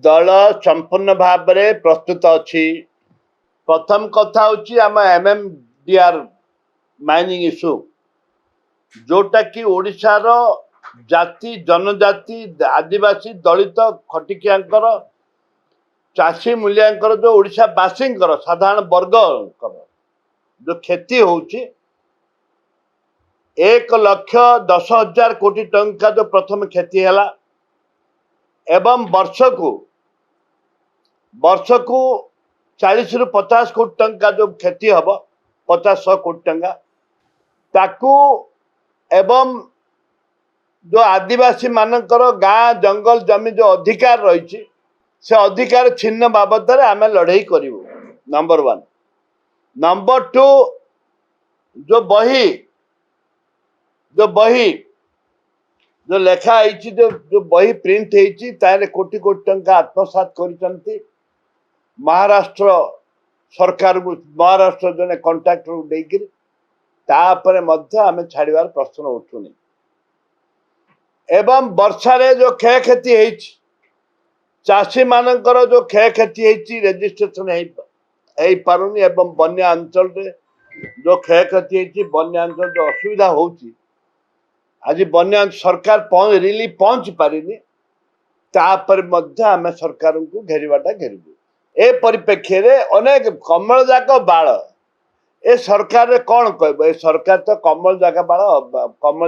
दल संपूर्ण भाव में प्रस्तुत अच्छी। प्रथम कथा हूँ आम एमएमडीआर माइनिंग इश्यू जोटा कि ओडिशार जाति जनजाति आदिवासी दलित खटिकिया चाषी मूल्यांकर जो ओडिशावासी साधारण वर्ग जो क्षति होची 1,10,000 कोटी टंका जो प्रथम क्षति है एवं वर्ष को 40 रु 50 कोटी टंका जो क्षति हम 50-100 कोटी टंका ताकू एवं जो आदिवासी मानकर गाँ जंगल जमी जो अधिकार रही से अधिकार छिन्न बाबद आम लड़ाई करूँ। नंबर 1। नंबर 2 जो बही जो लेखा जो बही प्रिंट होती कोटी कोटी टंका आत्मसात कर महाराष्ट्र सरकार को महाराष्ट्र जने कंट्राक्टर देकर तापर आम छाड़ार प्रश्न उठुनी। एवं वर्षा रे जो क्षय क्षति होती चाषी मानकर जो क्षय क्षति होती रेजिस्ट्रेशन हो पारुनी एवं बन्या अंचल रे जो क्षय क्षति होती बन्या अंचल जो असुविधा होती आज बन्या सरकार रिलीफ पहुंच पारिनी तापर आम सरकार को घेरवाटा घेरबू। ए परिप्रेक्षी रे अनेक कमल जाक बाल ए सरकार रे कौन कहब ए सरकार तो कमल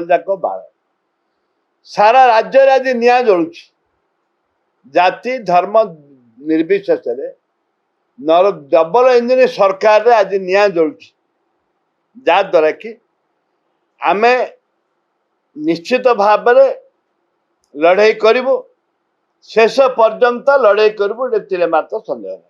जाक बाल सारा राज्य रे आज निया जलुची जाति धर्म निर्विशेष नर डबल इंजिन सरकार रे आज निया जलुची जहाद्वारा कि आमे निश्चित भाव लड़ाई करूँ शेष पर्यंत लड़ाई करूँ मात्र संदेह नहीं।